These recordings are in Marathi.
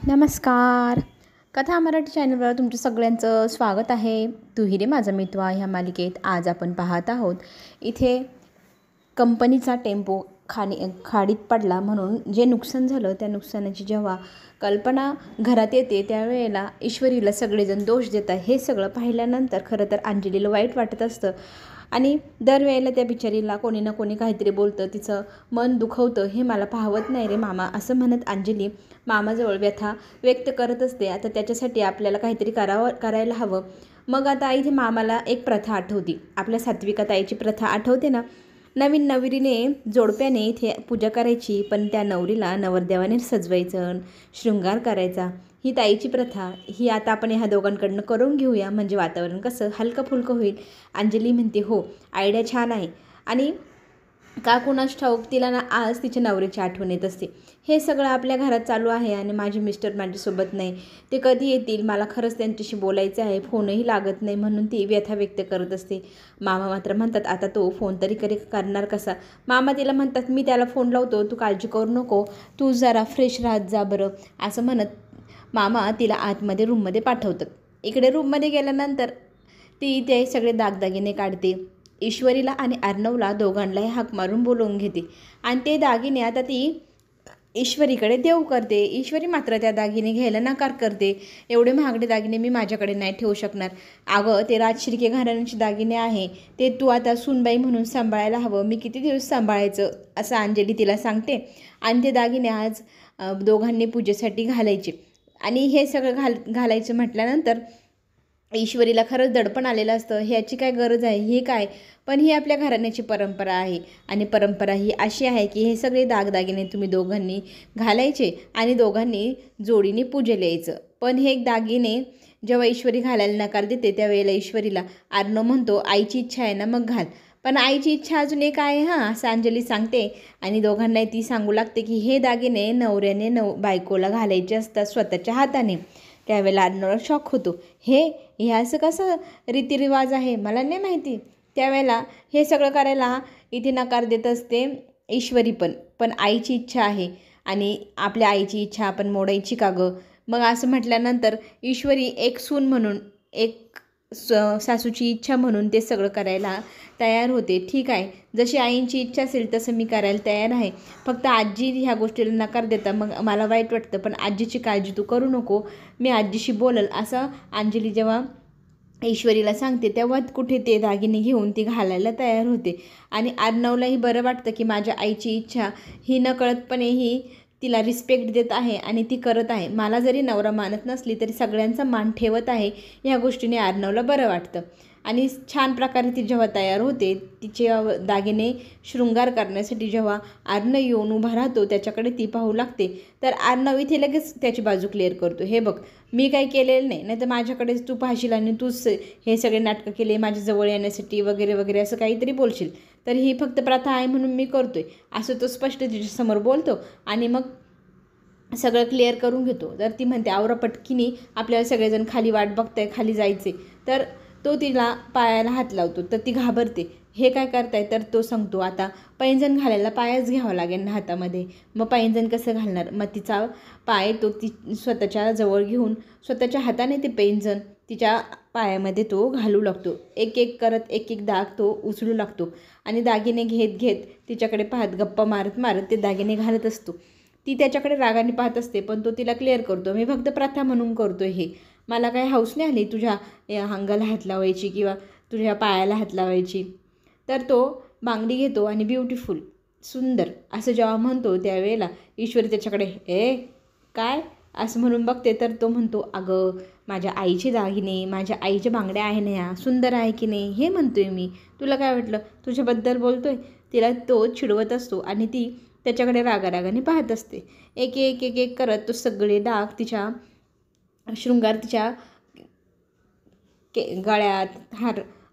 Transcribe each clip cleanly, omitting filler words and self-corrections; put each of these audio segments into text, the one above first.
नमस्कार. कथा मराठी चॅनलवर तुमच्या सगळ्यांचं स्वागत आहे. तू रे माझा मितवा ह्या मालिकेत आज आपण पाहत आहोत. इथे कंपनीचा टेम्पो खाडीत पडला म्हणून जे नुकसान झालं त्या नुकसानाची जेव्हा कल्पना घरात येते त्यावेळेला ईश्वरीला सगळेजण दोष देतात. हे सगळं पाहिल्यानंतर खरं तर अंजलीला वाईट वाटत असतं आणि दरवेळेला त्या बिचारीला कोणी ना कोणी काहीतरी बोलतं, तिचं मन दुखवतं. हे मला पाहवत नाही रे मामा असं म्हणत अंजली मामाजवळ व्यथा व्यक्त करत असते. आता त्याच्यासाठी आपल्याला काहीतरी करायला हवं. मग आता इथे मामाला एक प्रथा आठवते, आपल्या सात्विका ताईची प्रथा आठवते ना. नवीन नवरीने जोडप्याने इथे पूजा करायची, पण त्या नवरीला नवरदेवाने सजवायचं, शृंगार करायचा. ही ताईची प्रथा ही आता आपण ह्या दोघांकडनं करून घेऊया, म्हणजे वातावरण कसं हलकं फुलकं होईल. अंजली म्हणते हो आयडिया छान आहे. आणि का कुणास ठाऊक तिला ना आज तिच्या नवऱ्याची आठवण येत असते. हे सगळं आपल्या घरात चालू आहे आणि माझे मिस्टर माझ्यासोबत नाही, ते कधी येतील, मला खरंच त्यांच्याशी बोलायचं आहे, फोनही लागत नाही म्हणून ती व्यथा व्यक्त करत असते. मामा मात्र म्हणतात आता तो फोन तरी करणार कसा. मामा तिला म्हणतात मी त्याला फोन लावतो, तू काळजी करू नको, तू जरा फ्रेश राहत जा बरं असं म्हणत मामा तिला आतमध्ये रूममध्ये पाठवतात. इकडे रूममध्ये गेल्यानंतर ती ते सगळे दागदागिने काढते. ईश्वरीला आणि अर्णवला दोघांनाही हाक मारून बोलवून घेते आणि ते दागिने आता ती ईश्वरीकडे देऊ करते. ईश्वरी मात्र त्या दागिने घ्यायला नकार करते. एवढे महागडे दागिने मी माझ्याकडे नाही ठेवू शकणार. अगं ते राजशिर्के घराण्याचे दागिने आहे, ते तू आता सूनबाई म्हणून सांभाळायला हवं, मी किती दिवस सांभाळायचं असं अंजली तिला सांगते. आणि ते दागिने आज दोघांनी पूजेसाठी घालायचे आणि हे सगळं घालायचं म्हटल्यानंतर ईश्वरीला खरंच दडपण आलेलं असतं. ह्याची काय गरज आहे, हे काय, पण ही आपल्या घराण्याची परंपरा आहे आणि परंपरा ही अशी आहे की हे सगळे दागदागिने तुम्ही दोघांनी घालायचे आणि दोघांनी जोडीने पूजेला यायचं. पण हे दागिने जेव्हा ईश्वरी घालायला नकार देते त्यावेळेला ईश्वरीला अर्णव म्हणतो आईची इच्छा आहे ना मग घाल, पण आईची इच्छा अजून एक आहे हां असं अंजली सांगते. आणि दोघांनाही ती सांगू लागते की हे दागिने नवऱ्याने बायकोला घालायचे असतात स्वतःच्या हाताने. त्यावेळेला अर्णवला शॉक होतो, हे असं कसं रीतिरिवाज आहे, मला नाही माहिती. त्यावेळेला हे सगळं करायला इथे नकार देत असते ईश्वरी पण आईची इच्छा आहे आणि आपल्या आईची इच्छा आपण मोडायची का गं. मग असं म्हटल्यानंतर ईश्वरी एक सून म्हणून, एक सासूची इच्छा म्हणून ते सगळं करायला तयार होते. ठीक आहे, जशी आईंची इच्छा असेल तसं मी करायला तयार आहे, फक्त आजी ह्या गोष्टीला नकार देता मग मला वाईट वाटतं, पण आजीची काळजी तू करू नको, मी आजीशी बोलल असं अंजली जेव्हा ईश्वरीला सांगते तेव्हा कुठे ते दागिने घेऊन ती घालायला तयार होते. आणि अर्णवलाही बरं वाटतं की माझ्या आईची इच्छा ही नकळतपणे ही तिला रिस्पेक्ट देत आहे आणि ती करत आहे. मला जरी नवरा मानत नसली तरी सगळ्यांचा मान ठेवत आहे, ह्या गोष्टीने अर्णवला बरं वाटतं. आणि छान प्रकारे ती जेव्हा तयार होते तिचे दागिने शृंगार करण्यासाठी जेव्हा अर्णव येऊन उभा राहतो त्याच्याकडे ती पाहू लागते. तर अर्णव इथे लगेच त्याची बाजू क्लिअर करतो, हे बघ मी काही केलेलं नाही तर माझ्याकडेच तू पाहशील आणि तूच हे सगळे नाटकं केले माझ्याजवळ येण्यासाठी वगैरे वगैरे असं काहीतरी बोलशील, तर ही फक्त प्रथा आहे म्हणून मी करतोय असं तो स्पष्ट तिच्यासमोर बोलतो आणि मग सगळं क्लिअर करून घेतो. तर ती म्हणते आवरा पटकीनी, आपल्याला सगळेजण खाली वाट बघताय, खाली जायचे. तर तो तिला पायाला हात लावतो तर ती घाबरते, हे काय करताय, तर तो सांगतो आता पैंजण घालायला पायच घ्यावं लागेल ना हातामध्ये, मग पैंजण कसं घालणार. मग तिचा पाय तो ती स्वतःच्या जवळ घेऊन स्वतःच्या हाताने ते पैंजण तिच्या पायामध्ये तो घालू लागतो. एक एक करत एक एक दाग तो उचलू लागतो आणि दागिने घेत घेत तिच्याकडे पाहत गप्पा मारत मारत ते दागिने घालत असतो. ती त्याच्याकडे रागाने पाहत असते पण तो तिला क्लिअर करतो, मी फक्त प्रथा म्हणून करतो, हे मला काही हौस नाही आली तुझ्या अंगाला हात लावायची किंवा तुझ्या पायाला हात लावायची. तर तो बांगडी घेतो आणि ब्युटिफुल सुंदर असं जेव्हा म्हणतो त्यावेळेला ईश्वरी त्याच्याकडे काय असं म्हणून बघते. तर तो म्हणतो अगं माझ्या आईचे दागिने, माझ्या आईच्या बांगड्या आहे ना ह्या, सुंदर आहे की नाही हे म्हणतोय मी, तुला काय वाटलं, तुझ्याबद्दल बोलतोय. तिला तो चिडवत असतो आणि ती त्याच्याकडे रागारागाने पाहत असते. एक एक एक एक करत तो सगळे डाग तिच्या शृंगार तिच्या गळ्यात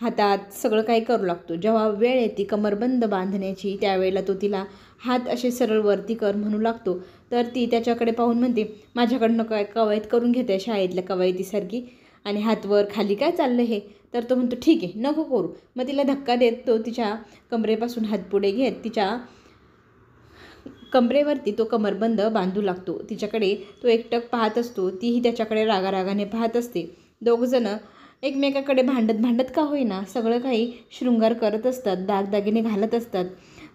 हातात सगळं काही करू लागतो. जेव्हा वेळ येते कमरबंद बांधण्याची त्यावेळेला तो तिला हात असे सरळ वरती कर म्हणू लागतो. तर ती त्याच्याकडे पाहून म्हणते माझ्याकडनं काय कवायत करून घेते शाळेतल्या कवायतीसारखी आणि हात वर खाली काय चाललं हे. तर तो म्हणतो ठीक आहे नको करू. मग तिला धक्का देत तो तिच्या कमरेपासून हात पुढे घेत तिच्या कमरेवरती तो कमरबंद बांधू लागतो. तिच्याकडे तो एकटक पाहत असतो. तीही त्याच्याकडे रागारागाने पाहत असते. दोघंजणं एकमेकाकडे भांडत का होईना सगळं काही शृंगार करत असतात, दागदागिने घालत असतात.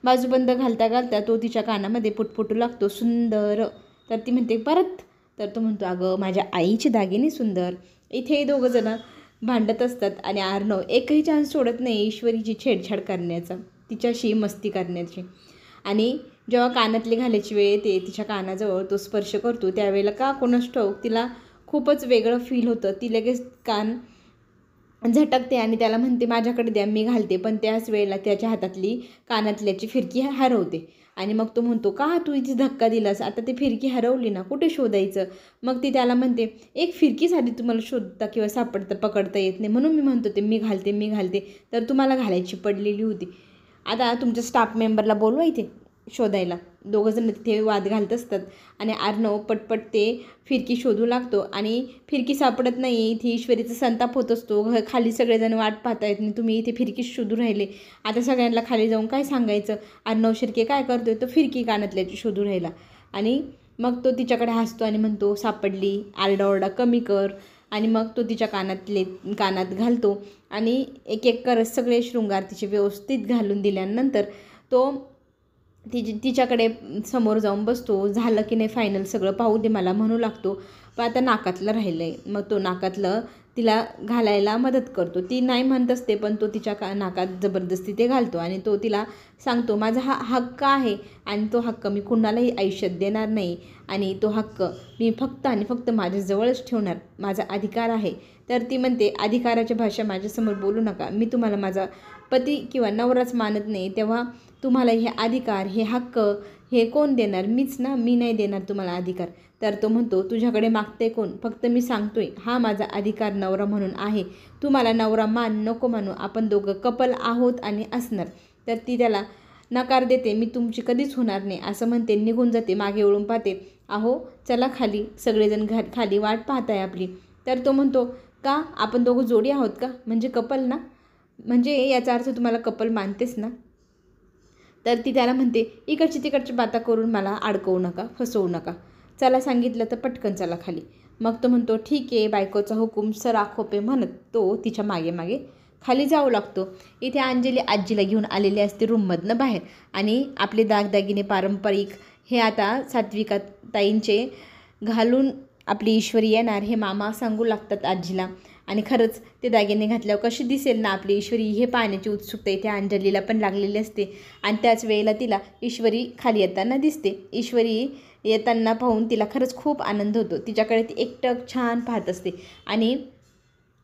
बाजूबंद घालता घालता तो तिच्या कानामध्ये पुटपुटू लागतो, सुंदर. तर ती म्हणते परत. तर तो म्हणतो, अगं माझ्या आईचे दागिने सुंदर. इथे दोघंजणं भांडत असतात आणि अर्णव एकही चान्स सोडत नाही ईश्वरीची छेडछाड करण्याचा, तिच्याशी मस्ती करण्याची. आणि जेव्हा कानातली घालायची वेळ येते, तिच्या कानाजवळ तो स्पर्श करतो, त्यावेळेला का कोणास ठाऊक तिला खूपच वेगळं फील होतं. ती लगेच कान झटकते आणि त्याला म्हणते, माझ्याकडे द्या, मी घालते. पण त्याच वेळेला त्याच्या हातातली कानातल्याची फिरकी हरवते. आणि मग तो म्हणतो, का तू इथे धक्का दिलास? आता ती फिरकी हरवली ना, कुठे शोधायचं? मग ती त्याला म्हणते, एक फिरकीसाठी तुम्हाला शोधता किंवा सापडता पकडता येत नाही, म्हणून मी म्हणतो ते मी घालते. तर तुम्हाला घालायची पडलेली होती. आता तुमच्या स्टाफ मेंबरला बोलवा इथे शोधायला. दोघंजण तिथे वाद घालत असतात आणि अर्णव पटपट ते फिरकी शोधू लागतो आणि फिरकी सापडत नाही. इथे ईश्वरीचा संताप होत असतो. खाली सगळेजण वाट पाहता येत नाही, तुम्ही इथे फिरकी शोधू राहिले. आता सगळ्यांना खाली जाऊन काय सांगायचं? अर्णव शिर्के काय करतोय? तो फिरकी कानातल्याची शोधू राहिला. आणि मग तो तिच्याकडे हसतो आणि म्हणतो, सापडली, आरडाओरडा कमी कर. आणि मग तो तिच्या कानात घालतो आणि एक एक करत सगळे शृंगार तिचे व्यवस्थित घालून दिल्यानंतर तो तिच्याकडे समोर जाऊन बसतो. झालं की नाही फायनल सगळं, पाहू दे मला म्हणू लागतो. पण आता नाकातलं राहिलं आहे. मग तो नाकातलं तिला घालायला मदत करतो. ती नाही म्हणत असते, पण तो तिच्या नाकात जबरदस्ती ते घालतो आणि तो तिला सांगतो, माझा हा हक्क आहे आणि तो हक्क मी कुणालाही आयुष्यात देणार नाही आणि तो हक्क मी फक्त आणि फक्त माझ्याजवळच ठेवणार, माझा अधिकार आहे. तर ती म्हणते, अधिकाराची भाषा माझ्यासमोर बोलू नका, मी तुम्हाला माझा पती किंवा नवराच मानत नाही, तेव्हा तुम्हाला हे अधिकार, हे हक्क हे कोण देणार? मीच ना, मी नाही देणार तुम्हाला अधिकार. तर तो म्हणतो, तुझ्याकडे मागते कोण? फक्त मी सांगतोय, हा माझा अधिकार नवरा म्हणून आहे. तू मला नवरा मान नको मानू, आपण दोघं कपल आहोत आणि असणार. तर ती त्याला नकार देते, मी तुमची कधीच होणार नाही असं म्हणते, निघून जाते. मागे वळून पाहते, अहो चला खाली, सगळेजण खाली वाट पाहताय आपली. तर तो म्हणतो, का आपण दोघं जोडी आहोत का? म्हणजे कपल ना, म्हणजे याचा अर्थ तुम्हाला कपल मानतेस ना? तर ती त्याला म्हणते, इकडची तिकडची बाता करून मला अडकवू नका, फसवू नका. चला सांगितलं तर पटकन चला खाली. मग तो म्हणतो, ठीक आहे, बायकोचा हुकूम सर आखोपे म्हणत तो तिच्या मागे मागे खाली जाऊ लागतो. इथे अंजली आजीला घेऊन आलेली असते रूममधनं बाहेर आणि आपले दागदागिने पारंपरिक हे आता सात्विका ताईंचे घालून आपली ईश्वरी येणार हे मामा सांगू लागतात आजीला. आणि खरंच ते दागिने घातल्यावर कशी दिसेल ना आपली ईश्वरी हे पाहण्याची उत्सुकता इथे अंजलीला पण लागलेली असते. आणि त्याच वेळेला तिला ईश्वरी खाली येताना दिसते. ईश्वरी येताना पाहून तिला खरंच खूप आनंद होतो. तिच्याकडे ती एकटक छान पाहत असते आणि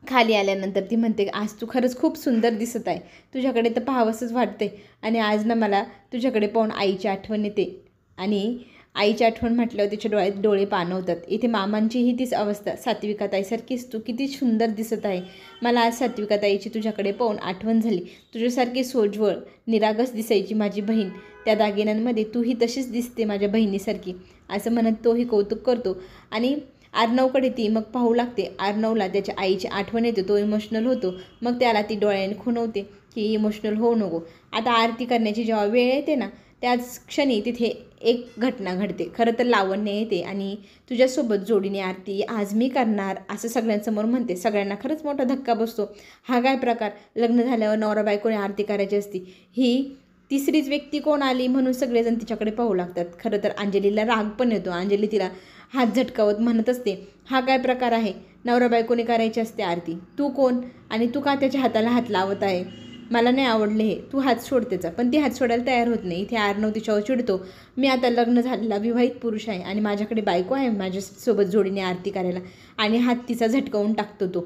खाली आल्यानंतर ती म्हणते, आज तू खरंच खूप सुंदर दिसत आहे, तुझ्याकडे तर पाहावंसंच वाटते. आणि आज ना मला तुझ्याकडे पाहून आईची आठवण येते. आणि आईची आठवण म्हटल्यावर तिच्या डोळ्यात डोळे पाणवतात. इथे मामांचीही तीच अवस्था, सात्विका ताईसारखीच तू किती सुंदर दिसत आहे. मला आज सात्विका ताईची तुझ्याकडे पाहून आठवण झाली. तुझ्यासारखी सोज्वळ निरागस दिसायची माझी बहीण, त्या दागिन्यांमध्ये तूही तशीच दिसते माझ्या बहिणीसारखी, असं म्हणत तोही कौतुक करतो. आणि अर्णवकडे ती मग पाहू लागते. अर्णवला त्याच्या आईची आठवण येते, तो इमोशनल होतो. मग त्याला ती डोळ्याने खुणवते की इमोशनल होऊ नको. आता आरती करण्याची जेव्हा वेळ येते ना, त्याच क्षणी तिथे एक घटना घडते. खरं तर लावण्य येते आणि तुझ्यासोबत जोडीने आरती आज मी करणार असं सगळ्यांसमोर म्हणते. सगळ्यांना खरंच मोठा धक्का बसतो. हा काय प्रकार? लग्न झाल्यावर नवरा बायकोने आरती करायची असती, ही तिसरीच व्यक्ती कोण आली? म्हणून सगळेजण तिच्याकडे पाहू लागतात. खरं तर अंजलीला राग पण येतो. अंजली तिला हात झटकावत म्हणत असते, हा काय प्रकार आहे? नवरा बायकोने करायची असते आरती, तू कोण आणि तू का त्याच्या हाताला हात लावत आहे? मला नाही आवडले हे, तू हात सोड त्याचा. पण ती हात सोडायला तयार होत नाही. इथे अर्णव तिच्यावर चिडतो, मी आता लग्न झालेला विवाहित पुरुष आहे आणि माझ्याकडे बायको आहे माझ्यासोबत जोडीने आरती करायला, आणि हात तिचा झटकावून टाकतो तो.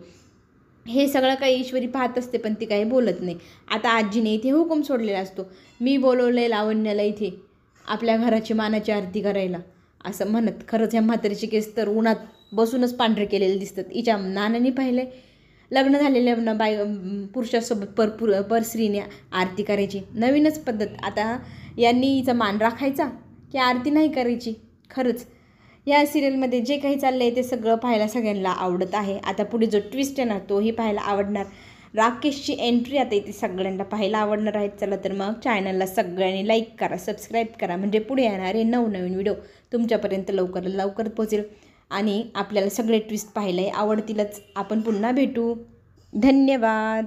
हे सगळं काही ईश्वरी पाहत असते पण ती काही बोलत नाही. आता आजीने इथे हुकूम सोडलेला असतो, मी बोलवलं आहे लावण्याला इथे आपल्या घराची मानाची आरती करायला असं म्हणत. खरंच ह्या म्हातारीचे केस तर उन्हात बसूनच पांढरे केलेले दिसतात. हिच्या नानाने पाहिले लग्न झालेल्या पुरुषासोबत परस्त्रीने आरती करायची नवीनच पद्धत. आता यांनी हिचा मान राखायचा की आरती नाही करायची? खरंच या सिरियलमध्ये जे काही चाललं आहे ते सगळं पाहायला सगळ्यांना आवडत आहे. आता पुढे जो ट्विस्ट येणार तोही पाहायला आवडणार. राकेशची एंट्री आता इथे सगळ्यांना पाहायला आवडणार आहेत. चला तर मग चॅनलला सगळ्यांनी लाईक करा, सबस्क्राईब करा, म्हणजे पुढे येणारे नवनवीन व्हिडिओ तुमच्यापर्यंत लवकर पोहोचेल आणि आपल्याला सगळे ट्विस्ट पाहायला आवडतीलच. आपण पुन्हा भेटू. धन्यवाद.